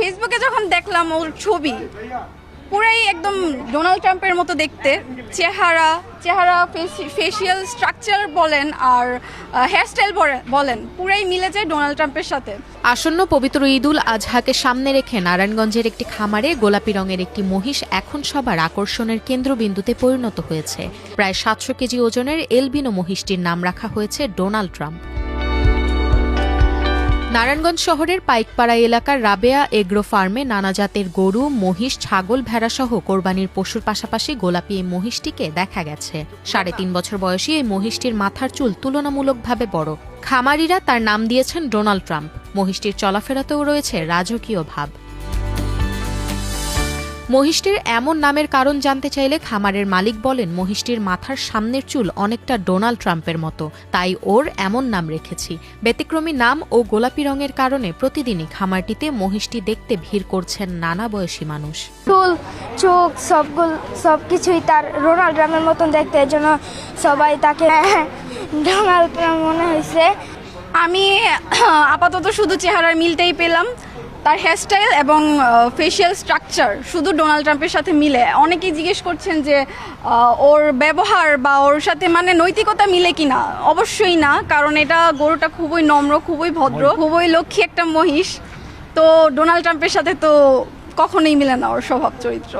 ফেসবুকে যখন দেখলাম ওর ছবি, পুরাই একদম ডোনাল্ড ট্রাম্পের মতো দেখতে। চেহারা ফেসিয়াল স্ট্রাকচার বলেন আর হেয়ারস্টাইল বলেন, পুরাই মিলে যায় ডোনাল্ড ট্রাম্পের সাথে। আসন্ন পবিত্র ঈদুল আজহাকে সামনে রেখে নারায়ণগঞ্জের একটি খামারে গোলাপি রঙের একটি মহিষ এখন সবার আকর্ষণের কেন্দ্রবিন্দুতে পরিণত হয়েছে। প্রায় 700 কেজি ওজনের এলবিনো মহিষটির নাম রাখা হয়েছে ডোনাল্ড ট্রাম্প। নারায়ণগঞ্জ শহরের পাইকপাড়া এলাকার রাবেয়া এগ্রো ফার্মে নানা জাতের গরু, মহিষ, ছাগল, ভেড়াসহ কোরবানির পশুর পাশাপাশি গোলাপি এই মহিষটিকে দেখা গেছে। 3.5 বছর বয়সী এই মহিষটির মাথার চুল তুলনামূলকভাবে বড়। খামারিরা তার নাম দিয়েছেন ডোনাল্ড ট্রাম্প। মহিষটির চলাফেরাতেও রয়েছে রাজকীয় ভাব। মহিষটির এমন নামের কারণ জানতে চাইলে খামারের মালিক বলেন, মহিষটির মাথার সামনের চুল অনেকটা ডোনাল্ড ট্রাম্পের মতো, তাই ওর এমন নাম রেখেছি। ব্যতিক্রমী নাম ও গোলাপি রঙের কারণে প্রতিদিনই খামারটিতে মহিষটি দেখতে ভিড় করছেন নানা বয়সী মানুষ। চুল, চোখ সবকিছুই তার ডোনাল্ড ট্রাম্পের মতন দেখতে, এর জন্য সবাই তাকে ডোনাল্ড ট্রাম্প মনে হয়েছে। আমি আপাতত শুধু চেহারার মিলটাই পেলাম, তার হেয়ারস্টাইল এবং ফেসিয়াল স্ট্রাকচার শুধু ডোনাল্ড ট্রাম্পের সাথে মিলে। অনেকেই জিজ্ঞেস করছেন যে ওর ব্যবহার বা ওর সাথে মানে নৈতিকতা মিলে কিনা। অবশ্যই না, কারণ এটা গরুটা খুবই নম্র, খুবই ভদ্র, খুবই লক্ষ্মী একটা মহিষ। তো ডোনাল্ড ট্রাম্পের সাথে তো কখনোই মিলে না ওর স্বভাব চরিত্র।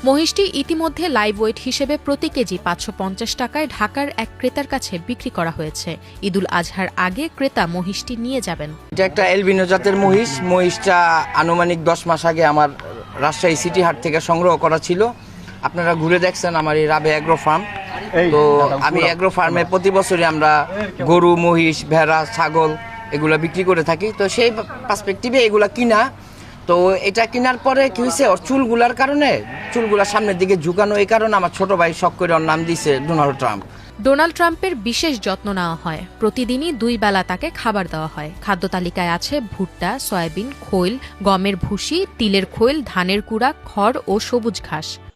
মহিষটি ইতিমধ্যে লাইভ ওয়েট হিসেবে প্রতি কেজি 550 টাকায় ঢাকার এক ক্রেতার কাছে বিক্রি করা হয়েছে। ঈদুল আজহার আগে ক্রেতা মহিষটি নিয়ে যাবেন। এটা একটা এলবিনো জাতের মহিষ। মহিষটা আনুমানিক 10 মাস আগে আমার রাজশাহী সিটি হাট থেকে সংগ্রহ করা ছিল। আপনারা ঘুরে দেখছেন আমার এই রাবে অ্যাগ্রো ফার্ম। তো আমি অ্যাগ্রো ফার্মে প্রতি বছরই আমরা গরু, মহিষ, ভেড়া, ছাগল এগুলা বিক্রি করে থাকি। তো সেই পার্সপেক্টিভে এগুলা কিনা। তো এটা কেনার পরে কি হয়েছে, ওর চুলগুলার কারণে, চুলগুলার সামনের দিকে ঝুঁকানো, এই কারণে আমার ছোট ভাই শখ করে ওর নাম দিয়েছে ডোনাল্ড ট্রাম্প। ডোনাল্ড ট্রাম্পের বিশেষ যত্ন নেওয়া হয়। প্রতিদিনই 2 বেলা তাকে খাবার দেওয়া হয়। খাদ্য তালিকায় আছে ভুট্টা, সয়াবিন, খৈল, গমের ভুসি, তিলের খৈল, ধানের কুড়া, খড় ও সবুজ ঘাস।